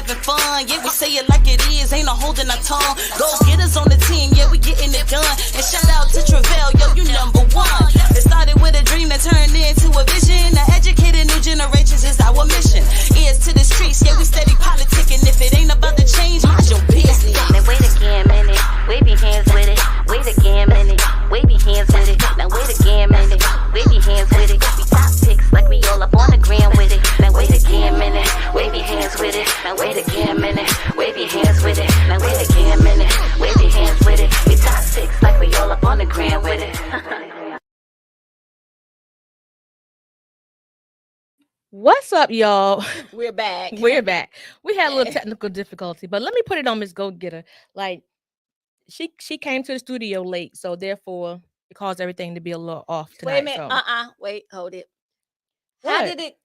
having fun. Yeah, we say it like it is, ain't no holding our tongue. Go get us on the team, yeah, we getting it done. And shout out to Travell, yo, you number one. It started with a dream that turned into a vision. To educate new generations is our mission. Ears to the streets, yeah, we steady politicking. If it ain't about to change, mind your business. Now wait again, minute. Wave your hands with it. Wait again, minute. Wave your hands with it. Now wait again, minute. Wave your hands with it. We top picks like we all up on the gram with it. Now wait again, minute. Wave your hands with it. Now wait again, minute. Wave your hands with it. Now wait again, minute. Wave your hands with it. We top picks like we all up on the gram with it. What's up, y'all? We're back. We're back. We had a little technical difficulty, but let me put it on Miss Go Getter. Like, she came to the studio late, so therefore it caused everything to be a little off tonight. Wait a minute. So. Wait, hold it. What? How did it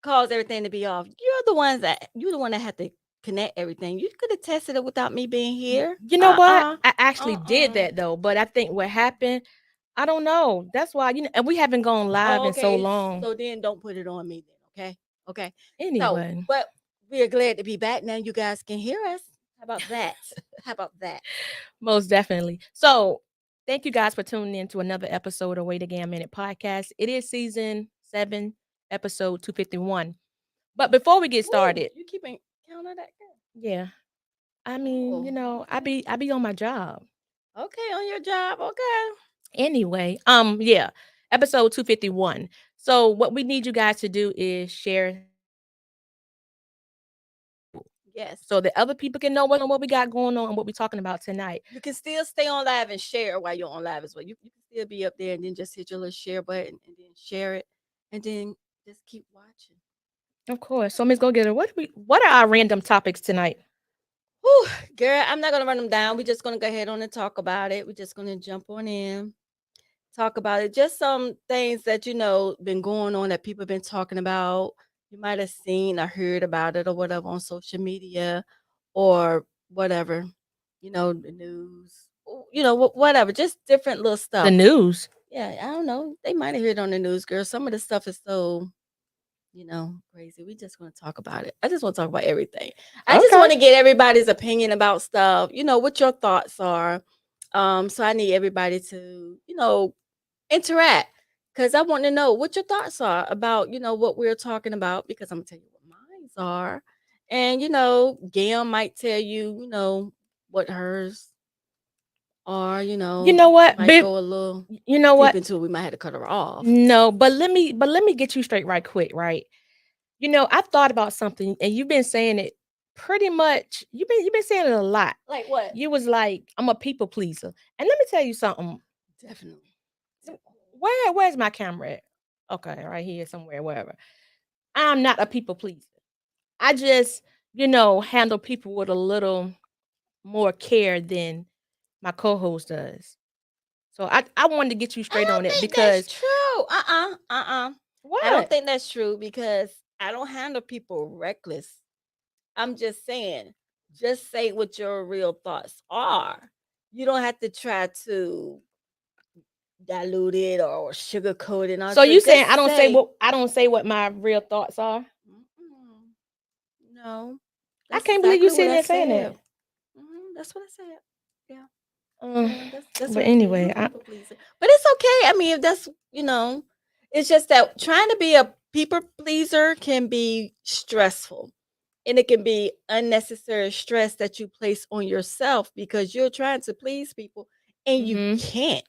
cause everything to be off? You're the one that had to connect everything. You could have tested it without me being here. You know what? I actually did that though, but I think what happened, I don't know. That's why, and we haven't gone live in so long. So then don't put it on me then, okay? Okay. Anyway. So, but we're glad to be back now. You guys can hear us. How about that? How about that? Most definitely. So thank you guys for tuning in to another episode of Wait Again Minute podcast. It is season 7, episode 251. But before we get started, you keeping count of that girl? Yeah. I mean, I be on my job. Okay, on your job. Okay. Anyway, yeah, episode 251. So what we need you guys to do is share. Yes. So that other people can know what we got going on and what we're talking about tonight. You can still stay on live and share while you're on live as well. You can still be up there and then just hit your little share button and then share it and then just keep watching. Of course. So Ms. Go Getter, what are our random topics tonight? Whew, girl, I'm not gonna run them down. We're just gonna go ahead on and talk about it. We're just gonna jump on in, talk about it. Just some things that been going on that people have been talking about. You might have seen or heard about it or whatever on social media or whatever, the news, whatever, just different little stuff. The news? Yeah, I don't know. They might have heard it on the news, girl. Some of the stuff is so, crazy. We just want to talk about it. I just want to talk about everything. I just want to get everybody's opinion about stuff, what your thoughts are. So I need everybody to, interact. Because I want to know what your thoughts are about, what we're talking about, because I'm going to tell you what mine are. And, Gail might tell you, what hers are, You know what? might go a little You know deep what? into it. We might have to cut her off. No, but let me get you straight right quick, right? I've thought about something and you've been saying it pretty much. You've been saying it a lot. Like what? You was like, I'm a people pleaser. And let me tell you something. Definitely. Where's my camera at? Okay, right here somewhere, wherever. I'm not a people pleaser. I just, handle people with a little more care than my co-host does. So I wanted to get you straight on it because that's true. What? I don't think that's true because I don't handle people reckless. I'm just saying, just say what your real thoughts are. You don't have to try to dilute it or sugarcoat it. So you saying I don't say what my real thoughts are? No. I can't believe you sitting there saying that. That's what I said. Yeah. But anyway, but it's okay. I mean, if that's it's just that trying to be a people pleaser can be stressful, and it can be unnecessary stress that you place on yourself because you're trying to please people and you can't.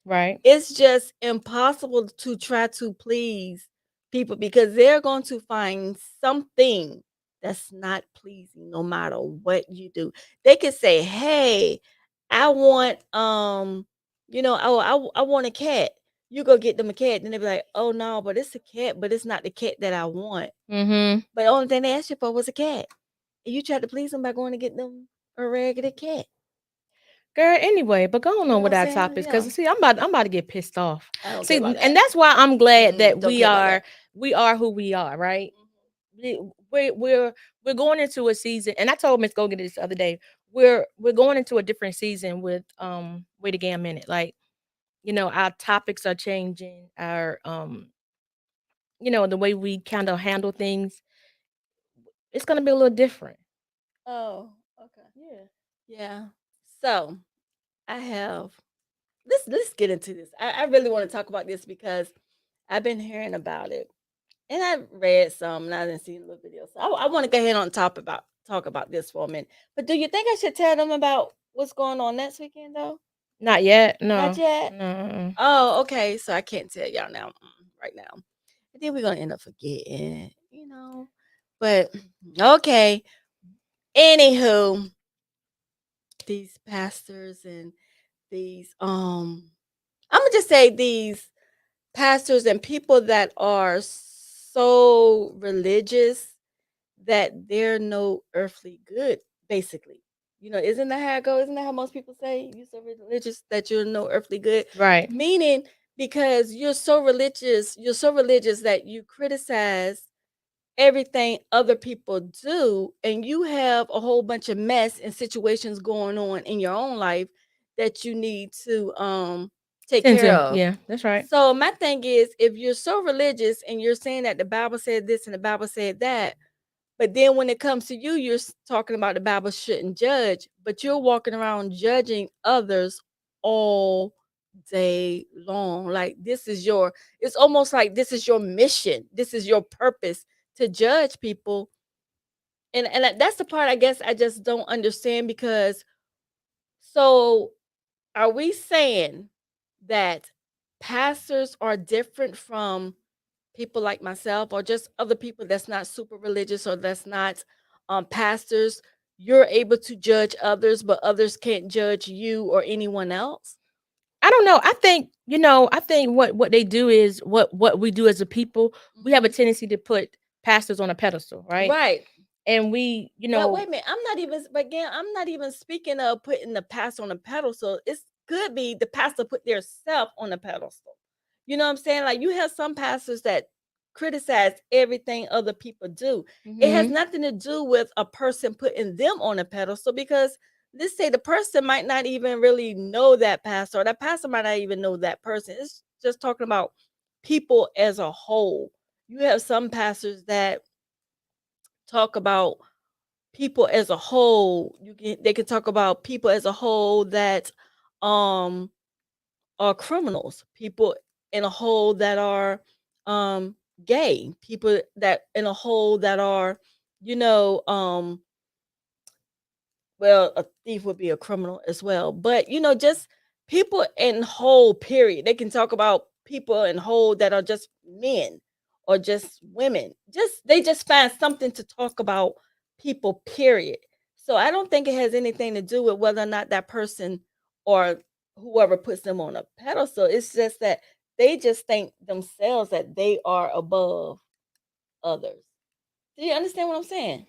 Right. It's just impossible to try to please people because they're going to find something that's not pleasing no matter what you do. They could say, "Hey, I want I want a cat." You go get them a cat, then they be like, "Oh no, but it's a cat, but it's not the cat that I want." But the only thing they asked you for was a cat, and you tried to please them by going to get them a regular cat. Girl, anyway, but going on with our topics because see, I'm about to get pissed off. See, and that's why I'm glad that we are who we are, right? We're going into a season, and I told Miss Go Getter this the other day. We're going into a different season with Wait Again Minute. Like, our topics are changing, our the way we kind of handle things. It's gonna be a little different. Oh, okay. Yeah. Yeah. So I have let's get into this. I really want to talk about this because I've been hearing about it. And I read some and I didn't see a little video. So I want to go ahead on talk about this for a minute. But do you think I should tell them about what's going on next weekend though? Not yet. Not No. yet. No. Oh, okay. So I can't tell y'all now right now. And then we're gonna end up forgetting, But okay. Anywho, these pastors and these I'm gonna just say these pastors and people that are so religious that they're no earthly good, basically. Isn't that how it goes? Isn't that how most people say? You're so religious that you're no earthly good. Right. Meaning because you're so religious that you criticize everything other people do, and you have a whole bunch of mess and situations going on in your own life that you need to take Tend care to. of. Yeah, that's right. So my thing is, if you're so religious and you're saying that the Bible said this and the Bible said that, but then when it comes to you, you're talking about the Bible shouldn't judge, but you're walking around judging others all day long. Like it's almost like this is your mission. This is your purpose to judge people. And that's the part I guess I just don't understand because so are we saying that pastors are different from people like myself or just other people that's not super religious or that's not pastors? You're able to judge others, but others can't judge you or anyone else? I don't know. I think what they do is what we do as a people. We have a tendency to put pastors on a pedestal, right? Right. And we, But wait a minute, I'm not even speaking of putting the pastor on a pedestal. It could be the pastor put their self on a pedestal. You know what I'm saying? Like you have some pastors that criticize everything other people do. It has nothing to do with a person putting them on a pedestal because let's say the person might not even really know that pastor, or that pastor might not even know that person. It's just talking about people as a whole. You have some pastors that talk about people as a whole. They can talk about people as a whole that um are criminals, people in a whole that are gay, people that in a whole that are, you know, well, a thief would be a criminal as well. But just people in whole period. They can talk about people in whole that are just men or just women. They just find something to talk about people, period. So I don't think it has anything to do with whether or not that person or whoever puts them on a pedestal. It's just that they just think themselves that they are above others. Do you understand what I'm saying?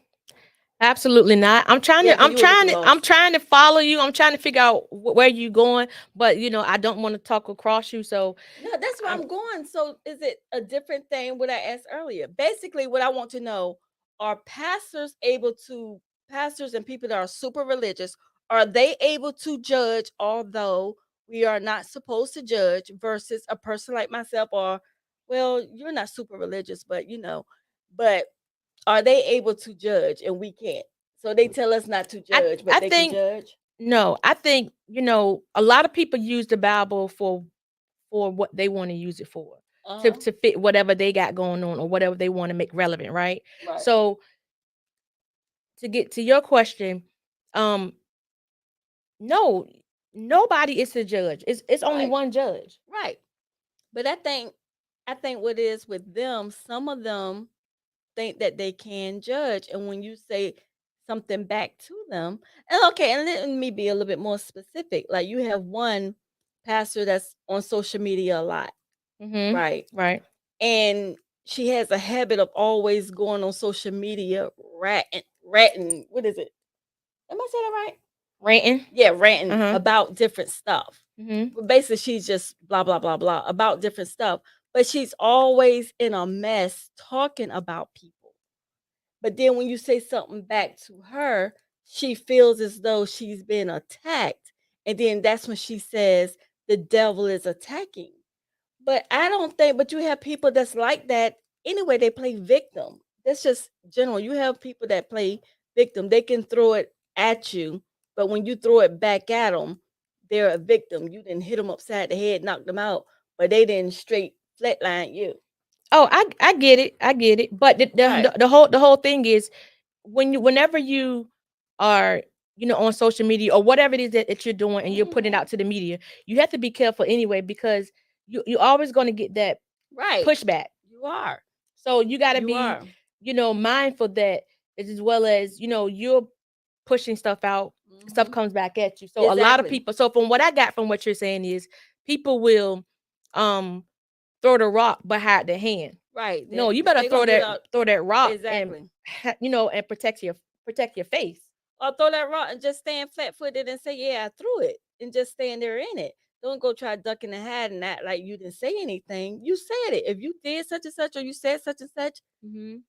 Absolutely not. Yeah, 'cause you were looking I'm lost. trying to follow you. I'm trying to figure out where you going, but I don't want to talk across you. So No, that's where I'm I'm going. So is it a different thing what I asked earlier? Basically, what I want to know, are pastors and people that are super religious, are they able to judge although we are not supposed to judge versus a person like myself or well, you're not super religious, but are they able to judge and we can't? So they tell us not to judge, I but they can think judge. no. I think a lot of people use the Bible for what they want to use it for, Uh-huh. to fit whatever they got going on or whatever they want to make relevant, right? Right. So to get to your question, um, no, nobody is the judge. It's only Right. one judge. Right. But I think what it is with them, some of them think that they can judge. And when you say something back to them, and okay, and let me be a little bit more specific. Like you have one pastor that's on social media a lot, right? Right. And she has a habit of always going on social media ratting. What is it? Am I saying that right? Ranting. Yeah, ranting Uh-huh. about different stuff. But basically, she's just blah blah blah blah about different stuff. But she's always in a mess talking about people. But then when you say something back to her, she feels as though she's been attacked. And then that's when she says the devil is attacking. But I don't think, but you have people that's like that anyway. They play victim. That's just general. You have people that play victim. They can throw it at you, but when you throw it back at them, they're a victim. You didn't hit them upside the head, knock them out, but they didn't straight flatline you. Oh, I get it. I get it. But Right. the whole thing is whenever you are, you know, on social media or whatever it is that you're doing and you're putting it out to the media, you have to be careful anyway, because you're always going to get that Right. pushback. You are. So you got to You be, are. you know, mindful that as well as, you know, you're pushing stuff out, stuff comes back at you. So a lot of Exactly. people, so from what I got from what you're saying is people will throw the rock but hide the hand. Right. No, you They better gonna do it out- throw that rock Exactly. and you know, and protect your face. Or throw that rock and just stand flat footed and say, "Yeah, I threw it," and just stand there in it. Don't go try ducking and hiding that like you didn't say anything. You said it. If you did such and such or you said such and such,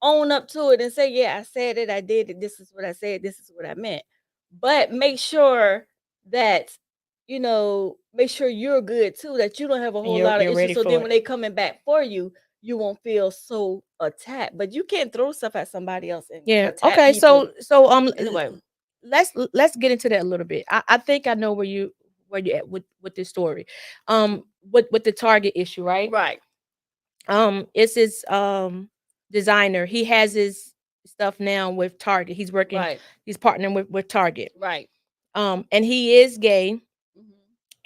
own up to it and say, "Yeah, I said it. I did it. This is what I said. This is what I meant." But make sure that make sure you're good too. That you don't have a whole lot of You're ready issues. So for then it. when they coming back for you, you won't feel so attacked. But you can't throw stuff at somebody else and Yeah. attack Okay. people. So Anyway. let's get into that a little bit. I think I know where you at with this story. With the Target issue, right? Right. It's his designer. He has his stuff now with Target. He's working. Right. He's partnering with Target. Right. And he is gay.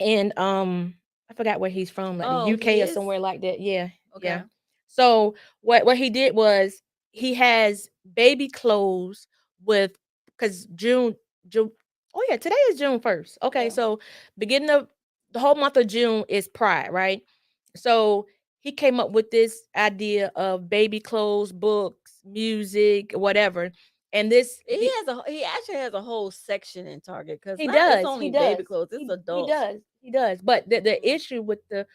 And I forgot where he's from, like the UK or somewhere like that. Yeah. Okay. Yeah. So what he did was he has baby clothes with, because June. Oh yeah, today is June 1st. Okay, Yeah. so beginning of the whole month of June is Pride, right? So he came up with this idea of baby clothes, books, music, whatever. And this He actually has a whole section in Target because he it's does. only He does. baby clothes. It's He adults. does. He does. But the issue with the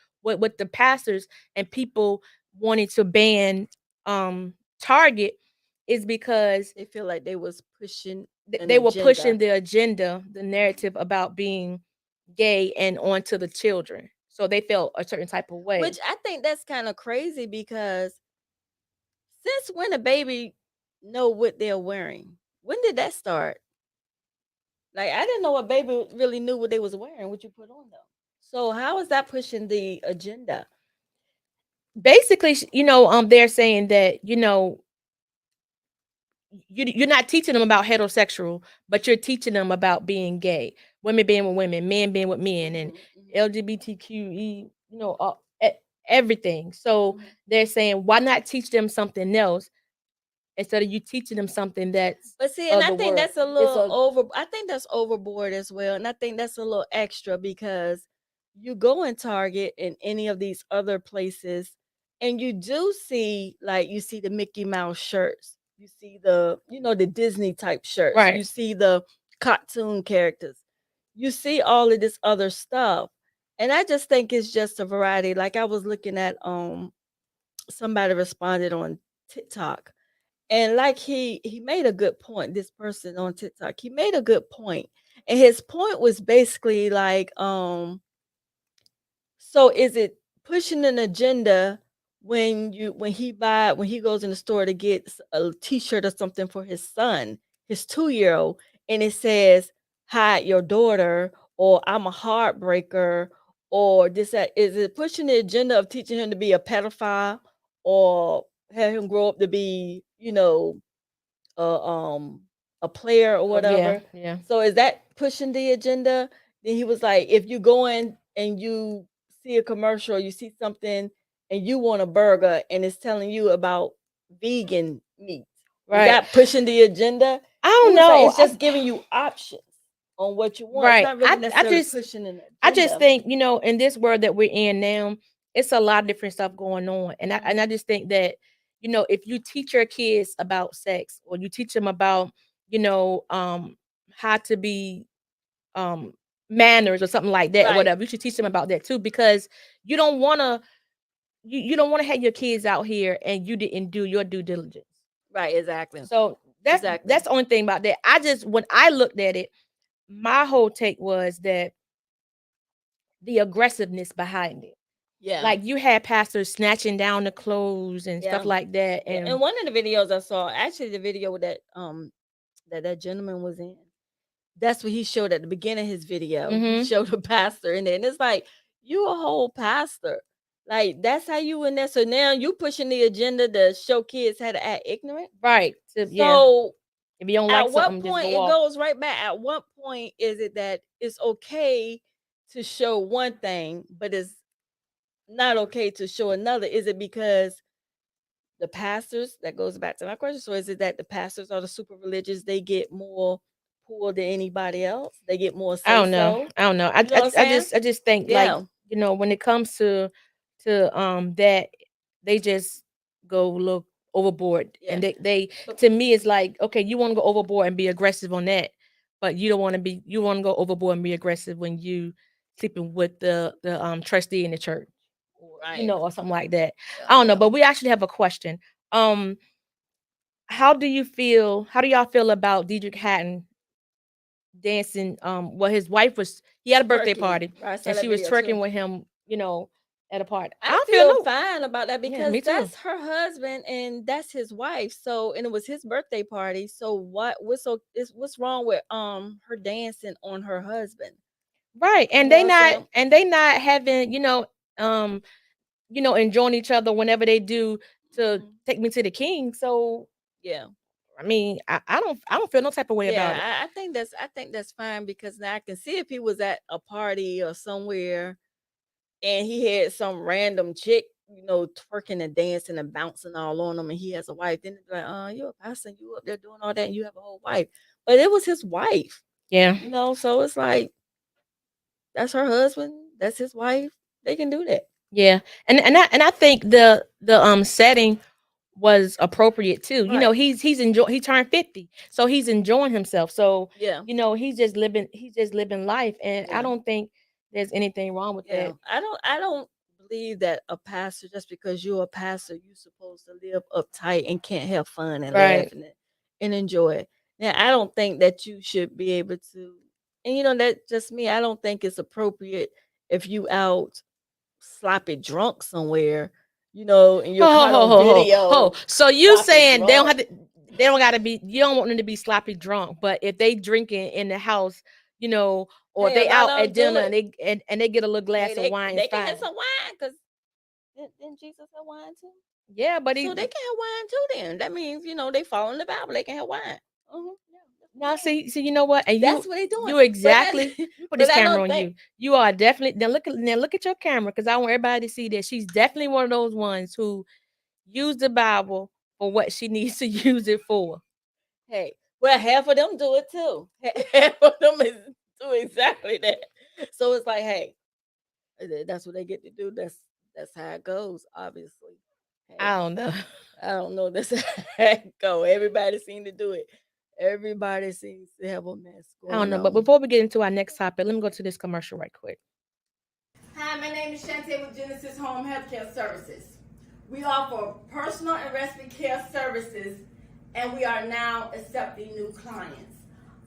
pastors and people wanting to ban Target is because They feel like they was pushing they were pushing the agenda, the narrative about being gay and onto the children. So they felt a certain type of way. Which I think that's kind of crazy because since when a baby know what they're wearing? When did that start? Like I didn't know a baby really knew what they was wearing, what you put on them. So how is that pushing the agenda? Basically, they're saying that, you're not teaching them about heterosexual, but you're teaching them about being gay, women being with women, men being with men, and LGBTQE, everything. So they're saying, why not teach them something else instead of you teaching them something that's. But see, and I think that's a little over. I think that's overboard as well, and I think that's a little extra because you go in Target and any of these other places, and you do see you see the Mickey Mouse shirts, you see the the Disney type shirts, Right. you see the cartoon characters, you see all of this other stuff, and I just think it's just a variety. Like I was looking at somebody responded on TikTok. And like he made a good point. This person on TikTok, he made a good point. And his point was basically like, so is it pushing an agenda when he goes in the store to get a t-shirt or something for his son, his 2-year-old, and it says, hide your daughter, or I'm a heartbreaker, or this, that, is it pushing the agenda of teaching him to be a pedophile or have him grow up to be, a player or whatever? Yeah. So is that pushing the agenda? Then he was like, if you go in and you see a commercial, you see something and you want a burger and it's telling you about vegan meat, right? Is that pushing the agenda? I don't know. It's just giving you options on what you want. Right. It's not really necessarily pushing an agenda. I just think, in this world that we're in now, it's a lot of different stuff going on. And I just think that, if you teach your kids about sex or you teach them about, how to be manners or something like that, or whatever, you should teach them about that too, because you don't want to you don't want to have your kids out here and you didn't do your due diligence. Right, exactly. So that's the only thing about that. When I looked at it, my whole take was that the aggressiveness behind it. Yeah. Like you had pastors snatching down the clothes and stuff like that. And one of the videos I saw, actually the video that that gentleman was in. That's what he showed at the beginning of his video. He Mhm. showed a pastor in there, and it's like, you a whole pastor. Like, that's how you in there. So now you pushing the agenda to show kids how to act ignorant. Right. Yeah. So If you don't like at what something, just point go it off. goes right back? At what point is it that it's okay to show one thing, but it's not okay to show another? Is it because the pastors, that goes back to my question, so is it that the pastors are the super religious, they get more pull than anybody else? They get more I say don't know. so? I don't know. You know what I'm saying? I just think like, Yeah. you know, when it comes to that, they just go look overboard. Yeah. And they But to me it's like, okay, you want to go overboard and be aggressive on that, but you don't want to be you want to go overboard and be aggressive when you sleeping with the trustee in the church, or you right. know, or something like that. Yeah, I don't know, yeah. but we actually have a question. How do y'all feel about Diedrich Hatton dancing? Well, his wife was he had a birthday Twerking. party Right, I saw and that she was video twerking too. with him, you know, at a party. I I don't feel feel fine about that Yeah, because me too. that's her husband and that's his wife. So, and it was his birthday party. So what's wrong with her dancing on her husband? Right. You know what I'm saying? They not having, enjoying each other whenever they do to Mhm. take me to the king. So Yeah. I mean, I don't feel no type of way about it. Yeah, I think that's fine because now I can see if he was at a party or somewhere and he had some random chick, twerking and dancing and bouncing all on him, and he has a wife. Then it's like, you're a pastor, and you up there doing all that, and you have a whole wife. But it was his wife, Yeah. so it's like that's her husband, that's his wife. They can do that. Yeah. And I think the setting was appropriate too. You know, Right. he turned 50. So he's enjoying himself. So, Yeah. you know, he's just living life, and I Yeah. don't think there's anything wrong with Yeah. that. I don't believe that a pastor, just because you're a pastor, you're supposed to live uptight and can't have fun and Right. laugh and enjoy it. Now, I don't think that you should be able to, and that's just me. I don't think it's appropriate if you out sloppy drunk somewhere, and you're caught on video. So you sloppy saying drunk. they don't gotta be you don't want them to be sloppy drunk, but if they drinking in the house, or Hey, a they lot out of at them do dinner it. and they get a little glass Hey, of wine, they it's can fine. have some wine because didn't Jesus have wine too? Yeah, but So they can have wine too. Then that means they follow in the Bible. They can have wine. Yeah, now see, you know what? And that's what they doing. you exactly But let me put but this I camera don't on think. you. You are definitely now look at your camera, because I want everybody to see that she's definitely one of those ones who use the Bible for what she needs to use it for. Hey, well, half of them do it too. Half of them do exactly that. So it's like, hey, that's what they get to do. That's how it goes. Obviously, hey, I don't know. I don't know. That's how it go. Everybody seems to do it. Everybody seems to have a mess I don't going know. But on. before we get into our next topic, let me go to this commercial right quick. Hi, my name is Shantae with Genesis Home Healthcare Services. We offer personal and respiratory care services, and we are now accepting new clients.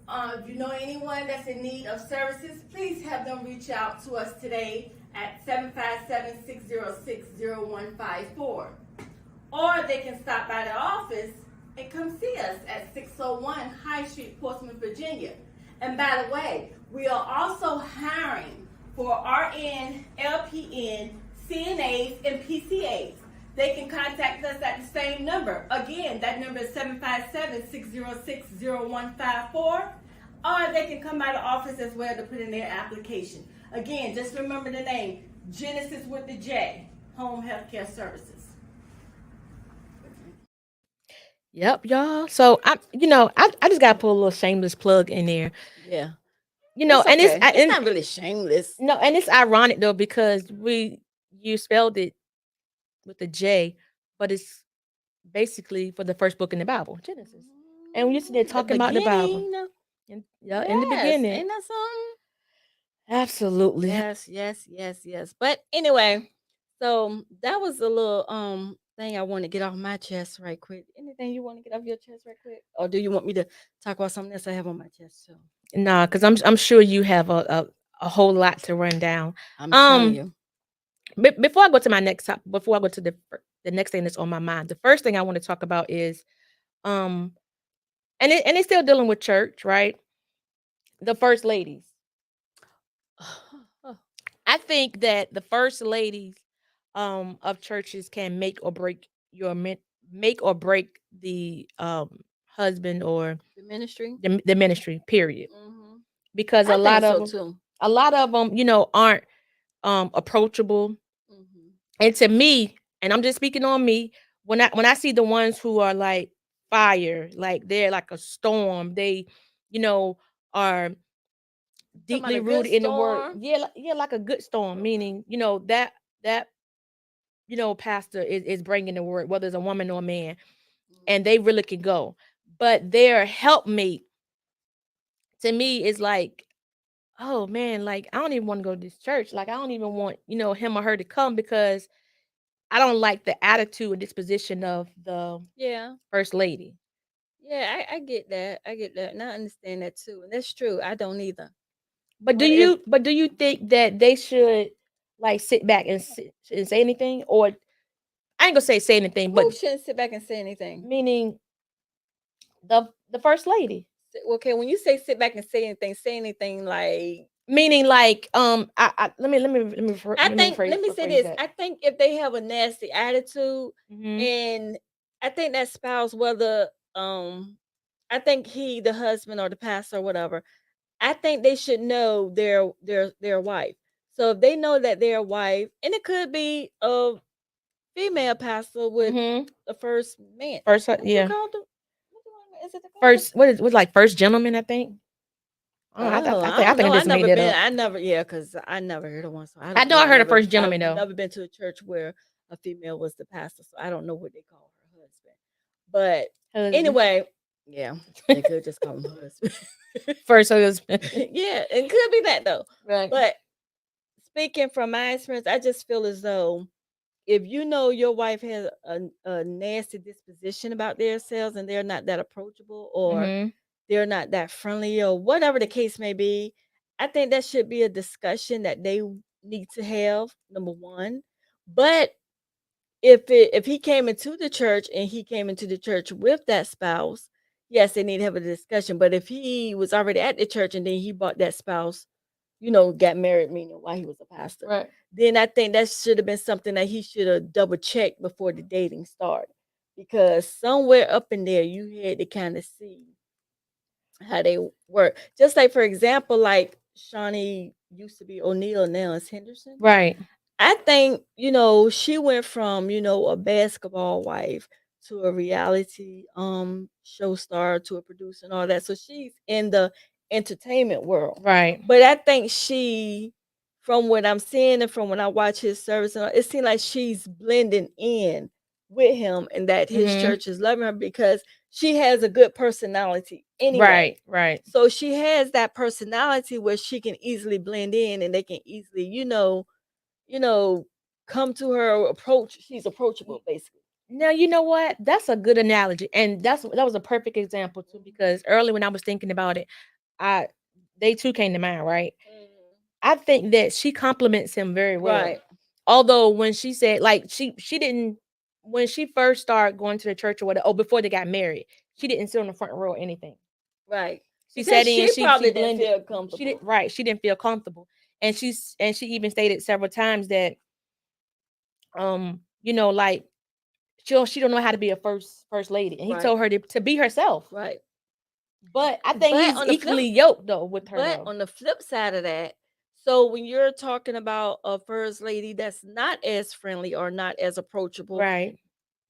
If you know anyone that's in need of services, please have them reach out to us today at 757-606-0154. Or they can stop by the office and come see us at 601 High Street, Portsmouth, Virginia. And by the way, we are also hiring for RN, LPN, CNAs, and PCAs. They can contact us at the same number. Again, that number is 757-606-0154. Or they can come by the office as well to put in their application. Again, just remember the name, Genesis with the J, Home Healthcare Services. Yep, y'all. So I just gotta put a little shameless plug in there. Yeah. And okay. it's not really shameless. No, and it's ironic though, because you spelled it with a J, but it's basically for the first book in the Bible, Genesis. And we used to be talking about the Bible. In the beginning. Ain't that something? Absolutely. Yes. But anyway, so that was a little thing I want to get off my chest right quick. Anything you want to get off your chest right quick? Or do you want me to talk about something else I have on my chest too? Nah, because I'm sure you have a whole lot to run down. I'm telling you. Before I go to my next topic, before I go to the next thing that's on my mind, the first thing I want to talk about is and it's still dealing with church, right? The first ladies. I think that the first ladies of churches can make or break make or break the husband or The ministry. the ministry, period. Mm-hmm. Because I a lot think of so them, too. a lot of them, aren't approachable. Mm-hmm. And to me, and I'm just speaking on me, when I see the ones who are like fire, like they're like a storm, they, are Talking about deeply a good rooted in the word. storm. Yeah, yeah, like a good storm, meaning, that pastor is bringing the word, whether it's a woman or a man, and they really can go. But their helpmate, to me, is like, oh man, like I don't even want to go to this church. Like I don't even want, him or her to come because I don't like the attitude and disposition of the Yeah. first lady. Yeah, I get that. I get that. And I understand that too. And that's true. I don't either. But But if do you think that they should like sit back and say anything, or I ain't gonna say anything, who but shouldn't sit back and say anything? meaning the first lady. Okay, when you say sit back and say anything like Meaning like I let me I think let me say rephrase this. that. I think if they have a nasty attitude Mhm. and I think that spouse, whether I think the husband or the pastor or whatever, I think they should know their wife. So if they know that their wife, and it could be a female pastor with Mhm. the first man. First, What you yeah. call the is it the First, what is like first gentleman? I think. Oh, I I don't think know. I just made it up. I never, yeah, because I never heard of one. So I I don't know know. I heard of first gentleman I've though. never been to a church where a female was the pastor. So I don't know what they call her husband. But Husband. anyway, yeah, they could just call him husband. First husband. Yeah, it could be that though. Right. But speaking from my experience, I just feel as though if you know your wife has a nasty disposition about themselves and they're not that approachable or Mhm. they're not that friendly or whatever the case may be, I think that should be a discussion that they need to have, number one. But if he came into the church and he came into the church with that spouse, yes, they need to have a discussion. But if he was already at the church and then he bought that spouse, got married, meaning while he was a pastor, Right. then I think that should have been something that he should have double checked before the dating started. Because somewhere up in there, you had to kind of see how they work. Just like, for example, like Shawnee used to be O'Neal, now it's Henderson. Right. I think, she went from, a basketball wife to a reality show star to a producer and all that. So she's in the entertainment world. Right. But I think from what I'm seeing and from when I watch his service, and all, it seems like she's blending in with him and that his Mhm. church is loving her because she has a good personality anyway. Right. Right. So she has that personality where she can easily blend in and they can easily, come to her or approach. She's approachable, basically. Now you know what? That's a good analogy, and that was a perfect example too. Because early when I was thinking about it, they too came to mind, right? I think that she compliments him very well. Right. Although when she said like she didn't when she first started going to the church or whatever, before they got married, she didn't sit on the front row or anything. Right. She Because sat in. she probably didn't blended. feel comfortable. She didn't. Right. She didn't feel comfortable, and she even stated several times that like she don't know how to be a first lady, and he Right. told her to be herself. Right. But I think But he's on the equally flip- yoked though with her. But Though. on the flip side of that, so when you're talking about a first lady that's not as friendly or not as approachable, Right.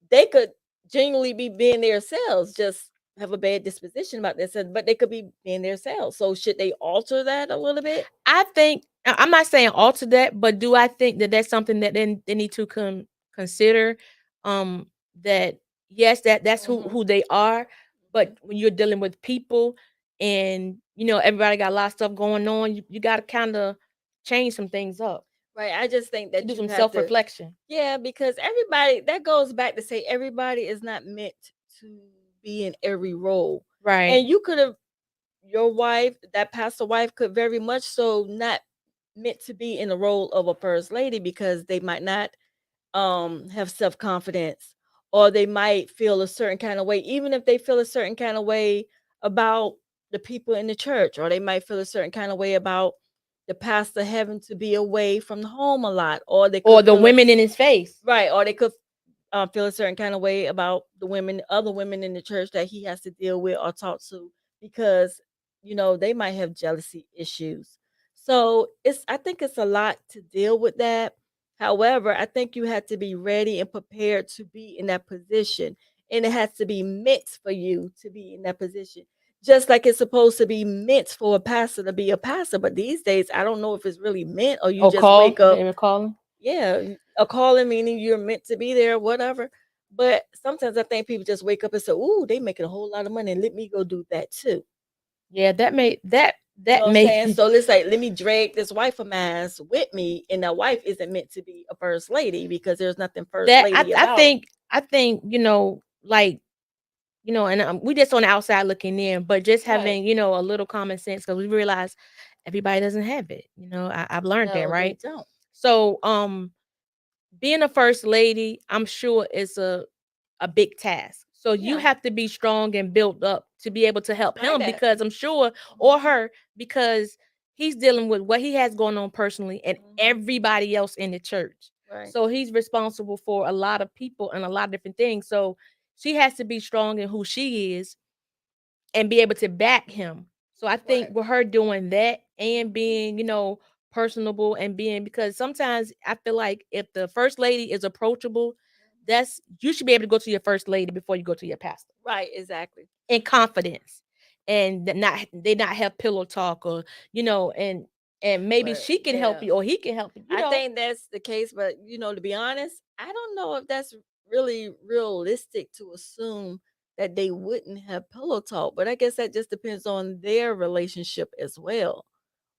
they could genuinely be being themselves, just have a bad disposition about this, but they could be being themselves. So should they alter that a little bit? I think I'm not saying alter that, but do I think that that's something that then they need to consider? That yes, that's who they are, but when you're dealing with people, and everybody got a lot of stuff going on, you got to kind of change some things up. Right. I just think To that do you some have self to, reflection. yeah, because everybody, that goes back to say everybody is not meant to be in every role. Right. And you could have, your wife, that pastor wife could very much so not meant to be in the role of a first lady because they might not have self-confidence or they might feel a certain kind of way. Even if they feel a certain kind of way about the people in the church, or they might feel a certain kind of way about the pastor having to be away from the home a lot, or they Or could the feel women in his face. right, or they could feel a certain kind of way about the women, other women in the church that he has to deal with or talk to, because they might have jealousy issues. So I think it's a lot to deal with that. However, I think you have to be ready and prepared to be in that position, and it has to be meant for you to be in that position. Just like it's supposed to be meant for a pastor to be a pastor, but these days I don't know if it's really meant, or you Or just wake up. they were calling. Yeah, a calling, meaning you're meant to be there, whatever. But sometimes I think people just wake up and say, "Ooh, they making a whole lot of money. Let me go do that too." Yeah, that made You know what I'm made saying? So let's say, let me drag this wife of mine with me, and that wife isn't meant to be a first lady, because there's nothing first that lady I about. think like and we just on the outside looking in, but just Right. having a little common sense, because we realize everybody doesn't have it. I've learned that, No, they right? don't. So being a first lady, I'm sure is a big task. So you Yeah. have to be strong and built up to be able to help Like him, that. because I'm sure, or her, because he's dealing with what he has going on personally and everybody else in the church. Right. So he's responsible for a lot of people and a lot of different things. So she has to be strong in who she is and be able to back him. So I think Right. with her doing that and being, personable, and being, because sometimes I feel like if the first lady is approachable, you should be able to go to your first lady before you go to your pastor Right, exactly. in confidence, and they not have pillow talk, or and maybe But she can help yeah, you or he can help you. I think that's the case, but to be honest, I don't know if that's really realistic to assume that they wouldn't have pillow talk. But I guess that just depends on their relationship as well,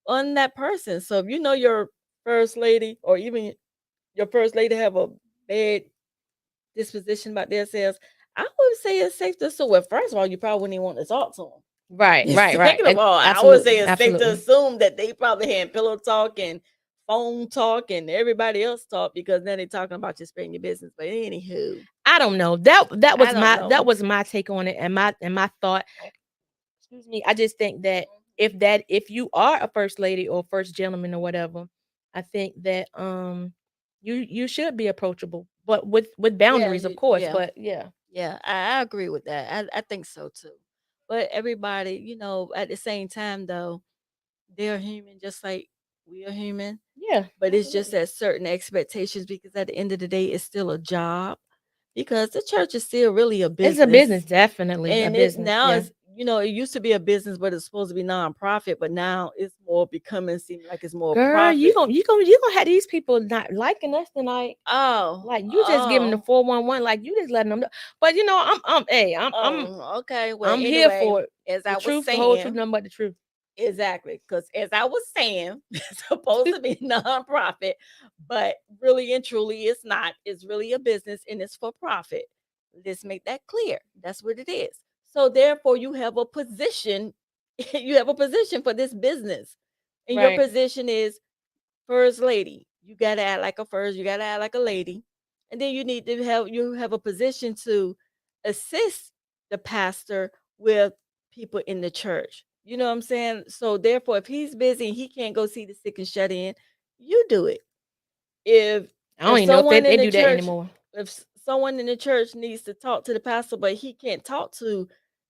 on that person. So if your first lady, or even your first lady, have a bad disposition about themselves, I would say it's safe to assume. Well, first of all, you probably wouldn't even want to talk to them. Right, right, right. Second of all, I would say Absolutely, it's safe to absolutely. assume that they probably had pillow talk and phone talk and everybody else talk, because now they're talking about you spreading your business. But anywho, I don't know. That I don't know. that was my take on it, and my thought. Excuse me. I just think that if you are a first lady or first gentleman or whatever, I think that you should be approachable, but with Yeah, boundaries, of course. yeah, But yeah. yeah, I agree with that. I think so too. But everybody, at the same time though, they're human just like we are human. Yeah, But it's just absolutely. that certain expectations, because at the end of the day, it's still a job, because the church is still really a It's a business. business, definitely a And it business. now Yeah. is, it used to be a business, but it's supposed to be nonprofit, but now it's more becoming seem like it's more Girl, profit. you gonna have these people not liking us tonight. Oh, Like, you just giving the 411, like you just letting them know. But hey, okay. Well, I'm here anyway, for it. as The I was truth, the whole truth, saying, nothing but the truth. exactly, because as I was saying, it's supposed to be nonprofit, but really and truly, it's not. It's really a business, and it's for profit. Let's make that clear. That's what it is. So therefore, you have a position. You have a position for this business, and your Right. position is first lady. You gotta act like a first. You gotta act like a lady, and then you have a position to assist the pastor with people in the church. You know what I'm saying? So therefore, if he's busy and he can't go see the sick and shut in, you do it. If I don't even know if they do that anymore. if someone in the church needs to talk to the pastor, but he can't talk to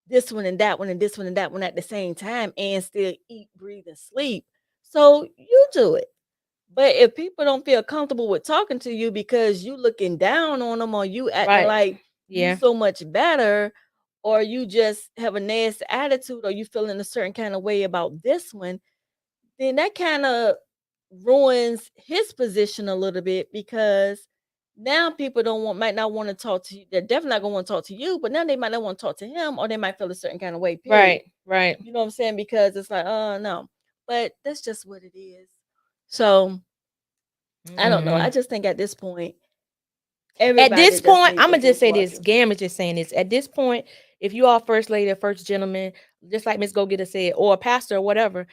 this one and that one and this one and that one at the same time and still eat, breathe, and sleep. So you do it. But if people don't feel comfortable with talking to you because you looking down on them, or you acting Right. like you Yeah. so much better, or you just have a nasty attitude, or you feeling a certain kind of way about this one, then that kind of ruins his position a little bit, because now people might not want to talk to you. They're definitely not gonna want to talk to you, but now they might not want to talk to him, or they might feel a certain kind of way, period. Right. Right. You know what I'm saying? Because it's like, oh no. But that's just what it is. So I don't know. I Mhm. just think at this point, At everybody this just point, needs I'm to gonna just just say watch this. it. Gam is just saying this. At this point, if you are first lady or first gentleman, just like Miss Go Getter said, or a pastor or whatever,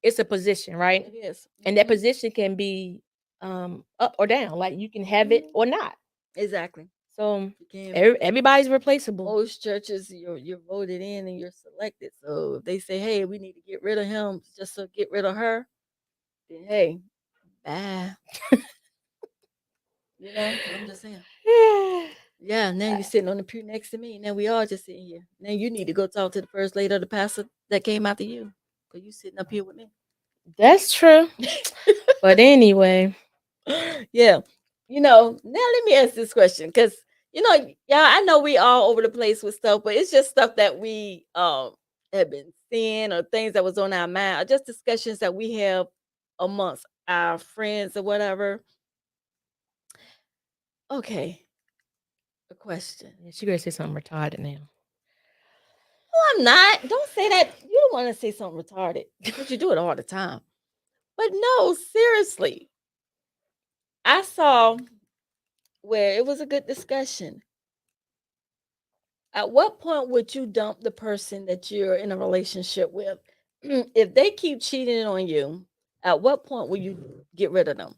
it's a position, right? It is. And that Mhm. position can be up or down. Like, you can have it or not. Exactly. So Became everybody's replaceable. most churches, you're voted in and you're selected. So if they say, hey, we need to get rid of him just to get rid of her, then hey, bye. You know, I'm just saying. Yeah, now you're sitting on the pew next to me. Now we all just sitting here. Now you need to go talk to the first lady or the pastor that came after you. Because you sitting up here with me. That's true. But anyway. Yeah. You know, now let me ask this question. Because, you know, yeah, I know we all over the place with stuff, but it's just stuff that we have been seeing or things that was on our mind or just discussions that we have amongst our friends or whatever. Okay. A question. Yeah, she gonna say something retarded now. Oh, I'm not. Don't say that. You don't want to say something retarded because you do it all the time. But no, seriously. I saw where it was a good discussion. At what point would you dump the person that you're in a relationship with? If they keep cheating on you, at what point will you get rid of them?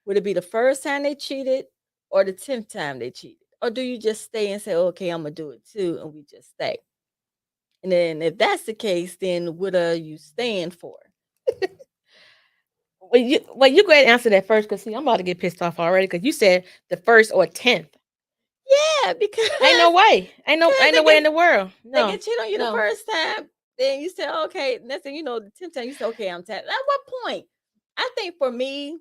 Would it be the first time they cheated or the 10th time they cheated? Or do you just stay and say, okay, I'm going to do it too, and we just stay? And then if that's the case, then what are you staying for? Well, you go ahead and answer that first, because see, I'm about to get pissed off already because you said the 1st or 10th. Yeah, because ain't no way. Ain't no way in the world. No. They get cheated on you the first time. Then you say, okay, next thing you know, the 10th time you say, okay, I'm tapped. At what point? I think for me,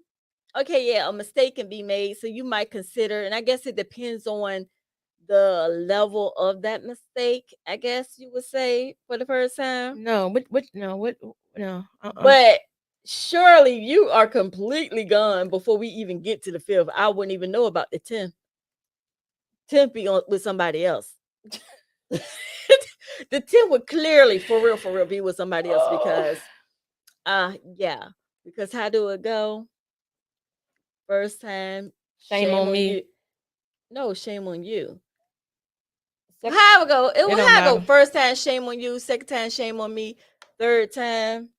okay, yeah, a mistake can be made. So you might consider, and I guess it depends on the level of that mistake, I guess you would say, for the first time. No, no. But surely you are completely gone before we even get to the 5th. I wouldn't even know about the 10th. 10th be on with somebody else. The 10th would clearly, for real, be with somebody else because, yeah. Because how do it go? First time, shame on me. You. No, shame on you. How it go? It will how go? First time, shame on you. Second time, shame on me. Third time,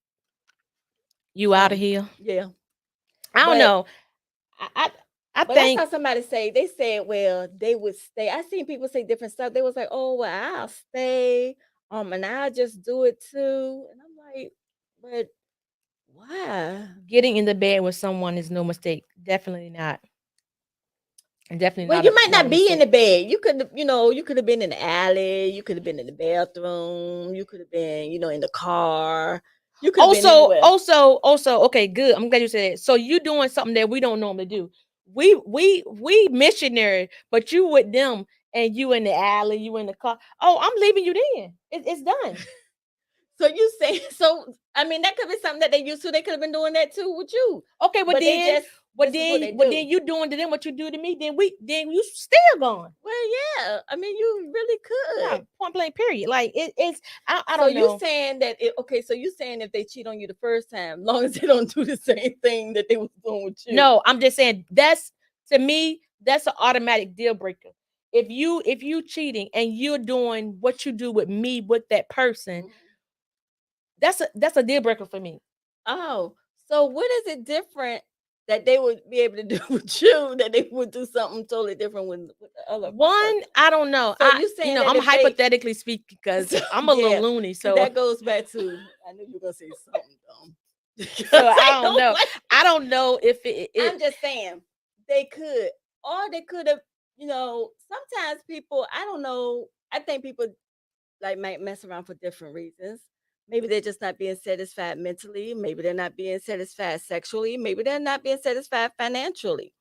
you out of here. Yeah. I don't know. I think I saw somebody say, they said, well, they would stay. I seen people say different stuff. They was like, oh, well, I'll stay. And I'll just do it too. And I'm like, but why? Getting in the bed with someone is no mistake. Definitely not. And definitely well, you might not be in the bed. You could, you could have been in the alley. You could have been in the bathroom. You could have been, in the car. You could also, okay, good. I'm glad you said it. So you doing something that we don't normally do. We missionary, but you with them and you in the alley, you in the car. Oh, I'm leaving you then. It's done. So you say, I mean, that could be something that they used to. They could have been doing that too with you. Okay, but then you doing to them what you do to me, then you still gone. Well, yeah. I mean, you really could. Yeah, point blank, period. Like it's I don't know. So you saying that so you saying if they cheat on you the first time, as long as they don't do the same thing that they was doing with you. No, I'm just saying to me, that's an automatic deal breaker. If you cheating and you're doing what you do with me with that person, that's a deal breaker for me. Oh, so what is it different that they would be able to do with you that they would do something totally different with the other one? I don't know. So you saying I'm hypothetically speaking because I'm a little loony. So that goes back to I knew you were gonna say something dumb. So I don't know. I don't know if I'm just saying they could, or they could have. Sometimes people, I don't know. I think people might mess around for different reasons. Maybe they're just not being satisfied mentally. Maybe they're not being satisfied sexually. Maybe they're not being satisfied financially.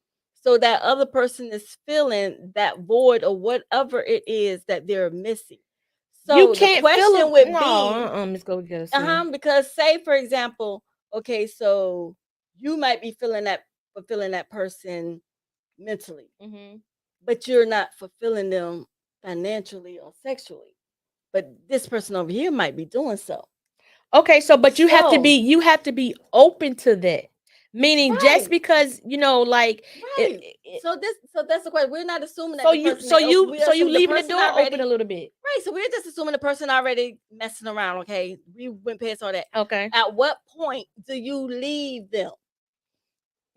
So that other person is feeling that void or whatever it is that they're missing. So you can't the question would be, let's go get us. Because say, for example, okay, so you might be fulfilling that person mentally, but you're not fulfilling them financially or sexually. But this person over here might be doing so. Okay, so but you have to be open to that. Meaning just because so that's the question. We're not assuming that you leaving the door open a little bit. Right. So we're just assuming the person already messing around. Okay. We went past all that. Okay. At what point do you leave them?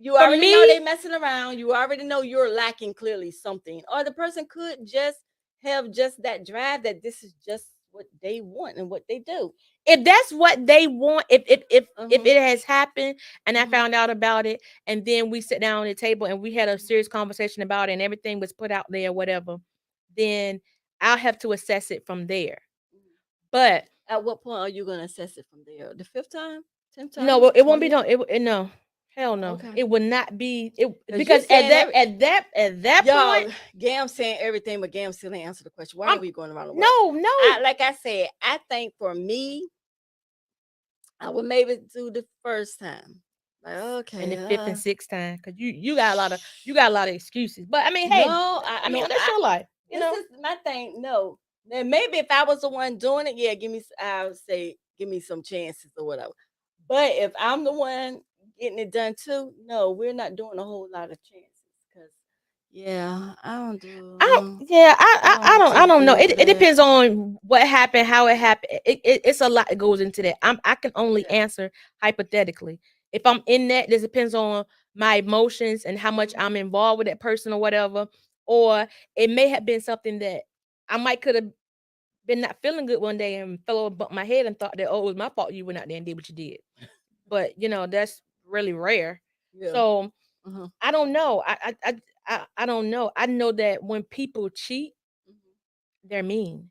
You already know they messing around. You already know you're lacking clearly something. Or the person could just have just that drive that this is just what they want and what they do. If that's what they want, if it has happened and I found out about it, and then we sit down on the table and we had a serious conversation about it and everything was put out there, whatever, then I'll have to assess it from there. But at what point are you going to assess it from there? The 5th time? 10th time? No, it won't be done. No. Hell no. Okay. It would not be because at that point, Gam saying everything, but Gam still ain't answer the question. Why are we going around the world? No. Like I said, I think for me, I would maybe do the 1st time. Like, okay. And the 5th and 6th time. Because you got a lot of excuses. But I mean, hey, I mean, that's your life. This is my thing. No. Then maybe if I was the one doing it, yeah, I would say give me some chances or whatever. But if I'm the one getting it done too, no, we're not doing a whole lot of chances. Because I don't know. It depends on what happened, how it happened. It's a lot that goes into that. I can only answer hypothetically. If I'm in that, this depends on my emotions and how much I'm involved with that person or whatever. Or it may have been something that I could have been not feeling good one day and fell over, bumped my head and thought that, it was my fault you went out there and did what you did. But that's really rare. Yeah. So I don't know. I don't know. I know that when people cheat, they're mean.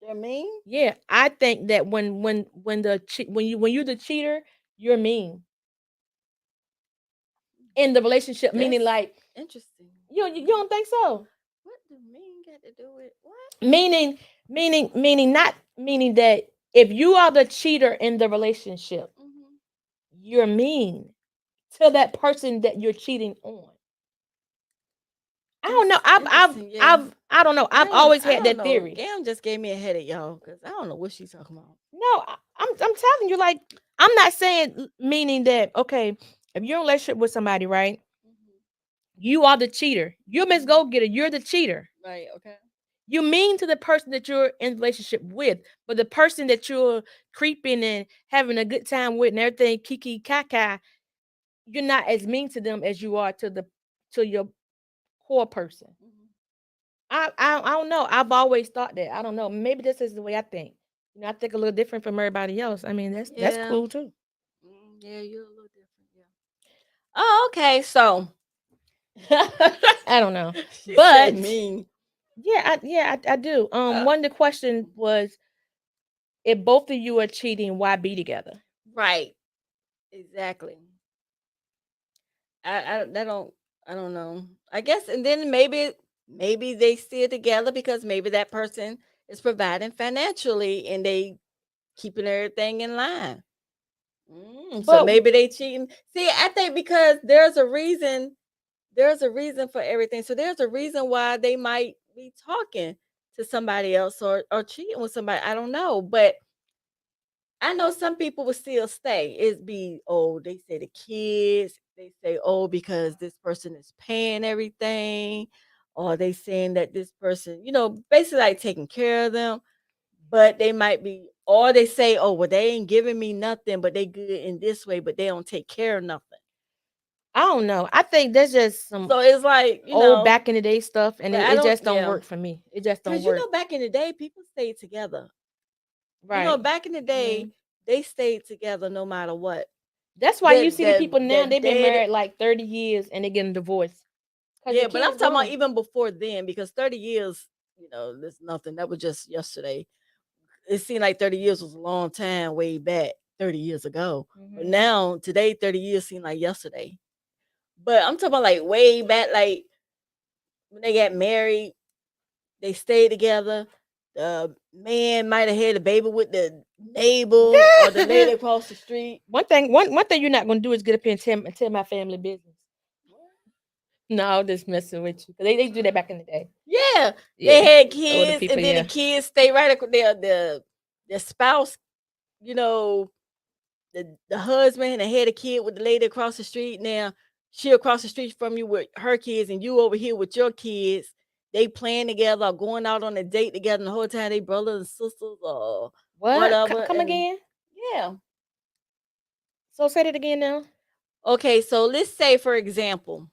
They're mean? Yeah, I think that when you're the cheater, you're mean in the relationship. That's meaning like interesting. You don't think so? What do mean got to do with what? Meaning that if you are the cheater in the relationship, you're mean to that person that you're cheating on. I don't know. I don't know. I've always had that theory. Gam just gave me a headache, y'all, because I don't know what she's talking about. No, I'm telling you, like, I'm not saying meaning that, okay, if you're in a relationship with somebody, right? You are the cheater. You're Miss Go Getter. You're the cheater. Right, okay. You mean to the person that you're in a relationship with, but the person that you're creeping and having a good time with and everything, kiki kaka, you're not as mean to them as you are to your core person. I don't know. I've always thought that. I don't know. Maybe this is the way I think. I think a little different from everybody else. I mean, that's cool too. Yeah, you're a little different. Yeah. Oh, okay. So I don't know, but mean. Yeah, I do. One of the questions was, if both of you are cheating, why be together? Right. Exactly. I don't know. I guess, and then maybe they stay together because maybe that person is providing financially and they keeping everything in line. So maybe they cheating. See, I think because there's a reason for everything. So there's a reason why they might be talking to somebody else or cheating with somebody. I don't know, but I know some people will still stay. They say the kids, they say, because this person is paying everything, or they saying that this person, basically like taking care of them, but they might be, or they say, they ain't giving me nothing, but they good in this way, but they don't take care of nothing. I don't know. I think that's just some. So it's like old back in the day stuff, and it just don't work for me. It just don't work. Back in the day, people stayed together. Right. Back in the day, they stayed together no matter what. That's why you see the people now, they've been married like 30 years and they're getting divorced. Yeah, but I'm talking about even before then, because 30 years, there's nothing. That was just yesterday. It seemed like 30 years was a long time way back, 30 years ago. But now, today, 30 years seem like yesterday. But I'm talking about like way back, like when they got married, they stayed together. The man might have had a baby with the neighbor or the lady across the street. One thing you're not gonna do is get up here and tell my family business. No, I'm just messing with you. They do that back in the day. Yeah. They had kids, people, and then the kids stay right across the spouse, the husband, and had a kid with the lady across the street. Now she across the street from you with her kids, and you over here with your kids. They playing together or going out on a date together, and the whole time they brothers and sisters or what? Whatever. Come again? Yeah. So say it again now. Okay, so let's say for example,